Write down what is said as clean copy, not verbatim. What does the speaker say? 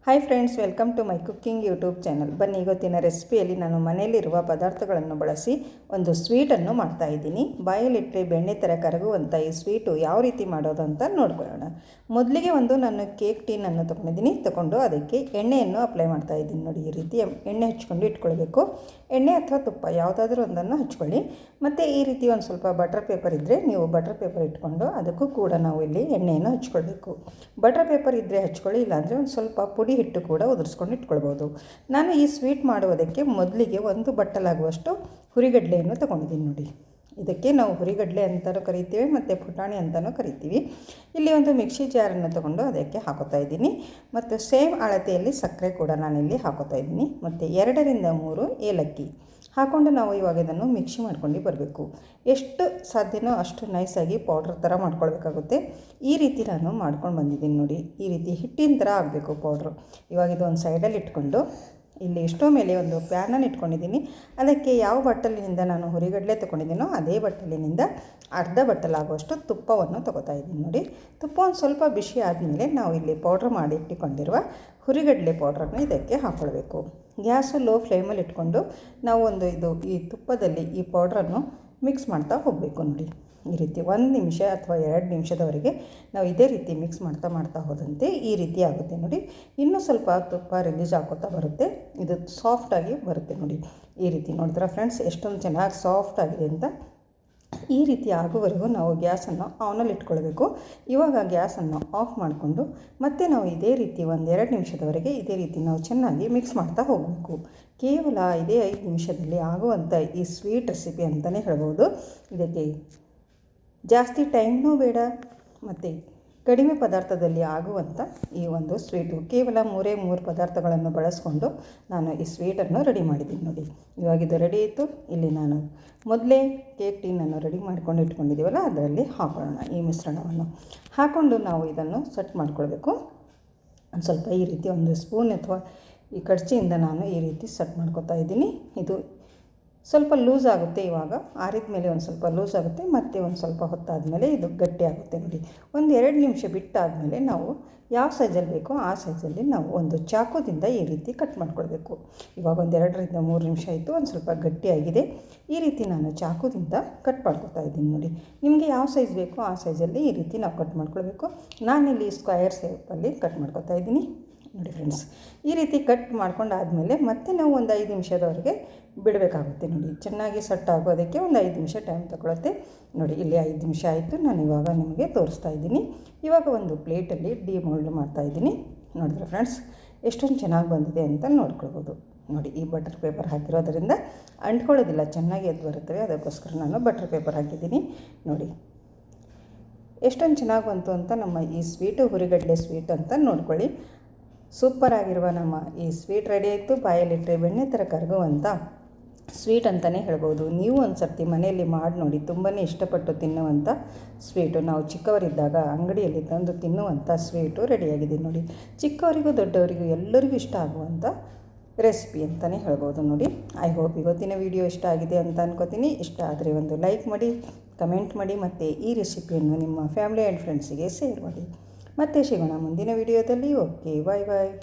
Hi friends, welcome to my cooking YouTube channel. ಬನ್ನಿ, ಇವತ್ತಿನ ರೆಸಿಪಿಯಲ್ಲಿ ನಾನು ಮನೆಯಲ್ಲಿರುವ ಪದಾರ್ಥಗಳನ್ನು ಬಳಸಿ ಒಂದು ಸ್ವೀಟನ್ನು ಮಾಡ್ತಾಯಿದ್ದೀನಿ. ಬಾಯಲ್ಲಿಟ್ಟರೆ ಬೆಣ್ಣೆ ಥರ ಕರಗುವಂಥ ಈ ಸ್ವೀಟು ಯಾವ ರೀತಿ ಮಾಡೋದು ಅಂತ ನೋಡ್ಕೊಳ್ಳೋಣ. ಮೊದಲಿಗೆ ನಾನು ಕೇಕ್ ಟೀನನ್ನು ತೊಗೊಂಡು ಅದಕ್ಕೆ ಎಣ್ಣೆಯನ್ನು ಅಪ್ಲೈ ಮಾಡ್ತಾಯಿದ್ದೀನಿ. ನೋಡಿ, ಈ ರೀತಿ ಎಣ್ಣೆ ಹಚ್ಕೊಂಡು ಇಟ್ಕೊಳ್ಬೇಕು. ಎಣ್ಣೆ ಅಥವಾ ತುಪ್ಪ ಯಾವುದಾದ್ರೂ ಒಂದನ್ನು ಹಚ್ಕೊಳ್ಳಿ. ಮತ್ತು ಈ ರೀತಿ ಒಂದು ಸ್ವಲ್ಪ ಬಟರ್ ಪೇಪರ್ ಇದ್ದರೆ ನೀವು ಬಟರ್ ಪೇಪರ್ ಇಟ್ಕೊಂಡು ಅದಕ್ಕೂ ಕೂಡ ನಾವು ಇಲ್ಲಿ ಎಣ್ಣೆಯನ್ನು ಹಚ್ಕೊಳ್ಬೇಕು. ಬಟರ್ ಪೇಪರ್ ಇದ್ದರೆ ಹಚ್ಕೊಳ್ಳಿ, ಇಲ್ಲಾಂದರೆ ಒಂದು ಸ್ವಲ್ಪ ಪುಡಿ ಹಿಟ್ಟು ಕೂಡ ಉದುರಿಸ್ಕೊಂಡು ಇಟ್ಕೊಳ್ಬೋದು. ನಾನು ಈ ಸ್ವೀಟ್ ಮಾಡುವುದಕ್ಕೆ ಮೊದಲಿಗೆ 1 ಬಟ್ಟಲಾಗುವಷ್ಟು ಹುರಿಗಡಲೆಯನ್ನು ತೊಗೊಂಡಿದ್ದೀನಿ. ನೋಡಿ, ಇದಕ್ಕೆ ನಾವು ಹುರಿಗಡಲೆ ಅಂತಲೂ ಕರಿತೀವಿ ಮತ್ತು ಪುಟಾಣಿ ಅಂತಲೂ ಕರಿತೀವಿ. ಇಲ್ಲಿ ಒಂದು ಮಿಕ್ಸಿ ಜಾರನ್ನು ತೊಗೊಂಡು ಅದಕ್ಕೆ ಹಾಕೋತಾ ಇದ್ದೀನಿ. ಮತ್ತು ಸೇಮ್ ಅಳತೆಯಲ್ಲಿ ಸಕ್ಕರೆ ಕೂಡ ನಾನಿಲ್ಲಿ ಹಾಕೋತಾ ಇದ್ದೀನಿ. ಮತ್ತು 2 ರಿಂದ 3 ಏಲಕ್ಕಿ ಹಾಕ್ಕೊಂಡು ನಾವು ಇವಾಗ ಇದನ್ನು ಮಿಕ್ಸಿ ಮಾಡ್ಕೊಂಡು ಬರಬೇಕು. ಎಷ್ಟು ಸಾಧ್ಯನೋ ಅಷ್ಟು ನೈಸಾಗಿ ಪೌಡ್ರ್ ಥರ ಮಾಡ್ಕೊಳ್ಬೇಕಾಗುತ್ತೆ. ಈ ರೀತಿ ನಾನು ಮಾಡ್ಕೊಂಡು ಬಂದಿದ್ದೀನಿ. ನೋಡಿ, ಈ ರೀತಿ ಹಿಟ್ಟಿನ ಥರ ಆಗಬೇಕು ಪೌಡ್ರು. ಇವಾಗ ಇದು ಒಂದು ಸೈಡಲ್ಲಿ ಇಟ್ಕೊಂಡು ಇಲ್ಲಿ ಸ್ಟವ್ ಮೇಲೆ ಒಂದು ಪ್ಯಾನನ್ನು ಇಟ್ಕೊಂಡಿದ್ದೀನಿ. ಅದಕ್ಕೆ ಯಾವ ಬಟ್ಟಲಿನಿಂದ ನಾನು ಹುರಿಗಡಲೆ ತೊಗೊಂಡಿದ್ದೀನೋ ಅದೇ ಬಟ್ಟಲಿನಿಂದ ಅರ್ಧ ಬಟ್ಟಲಾಗುವಷ್ಟು ತುಪ್ಪವನ್ನು ತೊಗೋತಾ ಇದ್ದೀನಿ. ನೋಡಿ, ತುಪ್ಪ ಒಂದು ಸ್ವಲ್ಪ ಬಿಸಿ ಆದಮೇಲೆ ನಾವು ಇಲ್ಲಿ ಪೌಡ್ರ್ ಮಾಡಿ ಇಟ್ಟುಕೊಂಡಿರುವ ಹುರಿಗಡಲೆ ಪೌಡ್ರನ್ನು ಇದಕ್ಕೆ ಹಾಕ್ಕೊಳ್ಬೇಕು. ಗ್ಯಾಸು ಲೋ ಫ್ಲೇಮಲ್ಲಿ ಇಟ್ಕೊಂಡು ನಾವು ಈ ತುಪ್ಪದಲ್ಲಿ ಈ ಪೌಡ್ರನ್ನು ಮಿಕ್ಸ್ ಮಾಡ್ತಾ ಹೋಗಬೇಕು. ನೋಡಿ, ಈ ರೀತಿ 1 ನಿಮಿಷ ಅಥವಾ 2 ನಿಮಿಷದವರೆಗೆ ನಾವು ಇದೇ ರೀತಿ ಮಿಕ್ಸ್ ಮಾಡ್ತಾ ಹೋದಂತೆ ಈ ರೀತಿ ಆಗುತ್ತೆ. ನೋಡಿ, ಇನ್ನೂ ಸ್ವಲ್ಪ ತುಪ್ಪ ರಿಲೀಸ್ ಹಾಕೋತಾ ಬರುತ್ತೆ. ಇದು ಸಾಫ್ಟಾಗಿ ಬರುತ್ತೆ. ನೋಡಿ, ಈ ರೀತಿ ನೋಡಿದ್ರೆ ಫ್ರೆಂಡ್ಸ್ ಎಷ್ಟೊಂದು ಚೆನ್ನಾಗಿ ಸಾಫ್ಟ್ ಆಗಿದೆ ಅಂತ. ಈ ರೀತಿ ಆಗುವವರೆಗೂ ನಾವು ಗ್ಯಾಸನ್ನು ಆನಲ್ಲಿ ಇಟ್ಕೊಳ್ಬೇಕು. ಇವಾಗ ಗ್ಯಾಸನ್ನು ಆಫ್ ಮಾಡಿಕೊಂಡು ಮತ್ತೆ ನಾವು ಇದೇ ರೀತಿ 1-2 ನಿಮಿಷದವರೆಗೆ ಇದೇ ರೀತಿ ನಾವು ಚೆನ್ನಾಗಿ ಮಿಕ್ಸ್ ಮಾಡ್ತಾ ಹೋಗಬೇಕು. ಕೇವಲ ಇದೇ 5 ನಿಮಿಷದಲ್ಲಿ ಆಗುವಂಥ ಈ ಸ್ವೀಟ್ ರೆಸಿಪಿ ಅಂತಲೇ ಹೇಳ್ಬೋದು. ಇದಕ್ಕೆ ಜಾಸ್ತಿ ಟೈಮ್ನೂ ಬೇಡ ಮತ್ತು ಕಡಿಮೆ ಪದಾರ್ಥದಲ್ಲಿ ಆಗುವಂಥ ಈ ಒಂದು ಸ್ವೀಟು. ಕೇವಲ 3 ಪದಾರ್ಥಗಳನ್ನು ಬಳಸ್ಕೊಂಡು ನಾನು ಈ ಸ್ವೀಟನ್ನು ರೆಡಿ ಮಾಡಿದ್ದೀನಿ. ನೋಡಿ, ಇವಾಗಿದು ರೆಡಿ ಇತ್ತು. ಇಲ್ಲಿ ನಾನು ಮೊದಲೇ ಕೇಕ್ ಟೀನನ್ನು ರೆಡಿ ಮಾಡ್ಕೊಂಡು ಇಟ್ಕೊಂಡಿದ್ದೀವಲ್ಲ, ಅದರಲ್ಲಿ ಹಾಕೊಳ್ಳೋಣ. ಈ ಮಿಶ್ರಣವನ್ನು ಹಾಕ್ಕೊಂಡು ನಾವು ಇದನ್ನು ಸೆಟ್ ಮಾಡ್ಕೊಳ್ಬೇಕು. ಒಂದು ಸ್ವಲ್ಪ ಈ ರೀತಿ ಒಂದು ಸ್ಪೂನ್ ಅಥವಾ ಈ ಕಡ್ಚಿಯಿಂದ ನಾನು ಈ ರೀತಿ ಸೆಟ್ ಮಾಡ್ಕೊತಾ ಇದ್ದೀನಿ. ಇದು ಸ್ವಲ್ಪ ಲೂಸ್ ಆಗುತ್ತೆ. ಇವಾಗ ಆರಿದ ಮೇಲೆ ಒಂದು ಸ್ವಲ್ಪ ಲೂಸ್ ಆಗುತ್ತೆ. ಮತ್ತು ಒಂದು ಸ್ವಲ್ಪ ಹೊತ್ತಾದಮೇಲೆ ಇದು ಗಟ್ಟಿ ಆಗುತ್ತೆ. ನೋಡಿ, 1-2 ನಿಮಿಷ ಬಿಟ್ಟಾದಮೇಲೆ ನಾವು ಯಾವ ಸೈಜಲ್ಲಿ ಬೇಕೋ ಆ ಸೈಜಲ್ಲಿ ನಾವು ಒಂದು ಚಾಕುದಿಂದ ಈ ರೀತಿ ಕಟ್ ಮಾಡ್ಕೊಳ್ಬೇಕು. ಇವಾಗ 1-2 ರಿಂದ 3 ನಿಮಿಷ ಆಯಿತು. ಒಂದು ಸ್ವಲ್ಪ ಗಟ್ಟಿಯಾಗಿದೆ. ಈ ರೀತಿ ನಾನು ಚಾಕುದಿಂದ ಕಟ್ ಮಾಡ್ಕೊತಾ ಇದ್ದೀನಿ. ನೋಡಿ, ನಿಮಗೆ ಯಾವ ಸೈಜ್ ಬೇಕೋ ಆ ಸೈಜಲ್ಲಿ ಈ ರೀತಿ ನಾವು ಕಟ್ ಮಾಡ್ಕೊಳ್ಬೇಕು. ನಾನಿಲ್ಲಿ ಸ್ಕ್ವಯರ್ ಶೇಪಲ್ಲಿ ಕಟ್ ಮಾಡ್ಕೊತಾ ಇದ್ದೀನಿ. ನೋಡಿ ಫ್ರೆಂಡ್ಸ್, ಈ ರೀತಿ ಕಟ್ ಮಾಡ್ಕೊಂಡಾದಮೇಲೆ ಮತ್ತೆ ನಾವು ಒಂದು 5 ನಿಮಿಷದವರೆಗೆ ಬಿಡಬೇಕಾಗುತ್ತೆ. ನೋಡಿ, ಚೆನ್ನಾಗಿ ಸೆಟ್ ಆಗೋದಕ್ಕೆ ಒಂದು 5 ನಿಮಿಷ ಟೈಮ್ ತಗೊಳುತ್ತೆ. ನೋಡಿ, ಇಲ್ಲಿ 5 ನಿಮಿಷ ಆಯಿತು. ನಾನು ಇವಾಗ ನಿಮಗೆ ತೋರಿಸ್ತಾ ಇದ್ದೀನಿ. ಇವಾಗ ಒಂದು ಪ್ಲೇಟಲ್ಲಿ ಡಿಮೋಲ್ಡ್ ಮಾಡ್ತಾಯಿದ್ದೀನಿ. ನೋಡಿದ್ರೆ ಫ್ರೆಂಡ್ಸ್ ಎಷ್ಟೊಂದು ಚೆನ್ನಾಗಿ ಬಂದಿದೆ ಅಂತ ನೋಡ್ಕೊಳ್ಬೋದು. ನೋಡಿ, ಈ ಬಟರ್ ಪೇಪರ್ ಹಾಕಿರೋದ್ರಿಂದ ಅಂಟ್ಕೊಳ್ಳೋದಿಲ್ಲ, ಚೆನ್ನಾಗಿ ಎದ್ದು ಬರುತ್ತವೆ. ಅದಕ್ಕೋಸ್ಕರ ನಾನು ಬಟರ್ ಪೇಪರ್ ಹಾಕಿದ್ದೀನಿ. ನೋಡಿ, ಎಷ್ಟೊಂದು ಚೆನ್ನಾಗಿ ಬಂತು ಅಂತ ನಮ್ಮ ಈ ಸ್ವೀಟು ಹುರಿಗಡಲೆ ಸ್ವೀಟ್ ಅಂತ ನೋಡ್ಕೊಳ್ಳಿ. ಸೂಪರ್ ಆಗಿರುವ ನಮ್ಮ ಈ ಸ್ವೀಟ್ ರೆಡಿ ಆಯಿತು. ಬಾಯಲ್ಲಿಟ್ಟರೆ ಬೆಣ್ಣೆ ಥರ ಕರಗುವಂಥ ಸ್ವೀಟ್ ಅಂತಲೇ ಹೇಳ್ಬೋದು. ನೀವು ಒಂದು ಸರ್ತಿ ಮನೆಯಲ್ಲಿ ಮಾಡಿ ನೋಡಿ, ತುಂಬಾ ಇಷ್ಟಪಟ್ಟು ತಿನ್ನುವಂಥ ಸ್ವೀಟು. ನಾವು ಚಿಕ್ಕವರಿದ್ದಾಗ ಅಂಗಡಿಯಲ್ಲಿ ತಂದು ತಿನ್ನುವಂಥ ಸ್ವೀಟು ರೆಡಿಯಾಗಿದೆ. ನೋಡಿ, ಚಿಕ್ಕವರಿಗೂ ದೊಡ್ಡವರಿಗೂ ಎಲ್ಲರಿಗೂ ಇಷ್ಟ ಆಗುವಂಥ ರೆಸಿಪಿ ಅಂತಲೇ ಹೇಳ್ಬೋದು. ನೋಡಿ, ಐ ಹೋಪ್ ಇವತ್ತಿನ ವಿಡಿಯೋ ಇಷ್ಟ ಆಗಿದೆ ಅಂತ ಅನ್ಕೋತೀನಿ. ಇಷ್ಟ ಆದರೆ ಒಂದು ಲೈಕ್ ಮಾಡಿ, ಕಮೆಂಟ್ ಮಾಡಿ ಮತ್ತು ಈ ರೆಸಿಪಿಯನ್ನು ನಿಮ್ಮ ಫ್ಯಾಮಿಲಿ ಆ್ಯಂಡ್ ಫ್ರೆಂಡ್ಸಿಗೆ ಶೇರ್ ಮಾಡಿ. ಮತ್ತೆ ಸಿಗೋಣ ಮುಂದಿನ ವಿಡಿಯೋದಲ್ಲಿ. ಓಕೆ, ಬಾಯ್ ಬಾಯ್.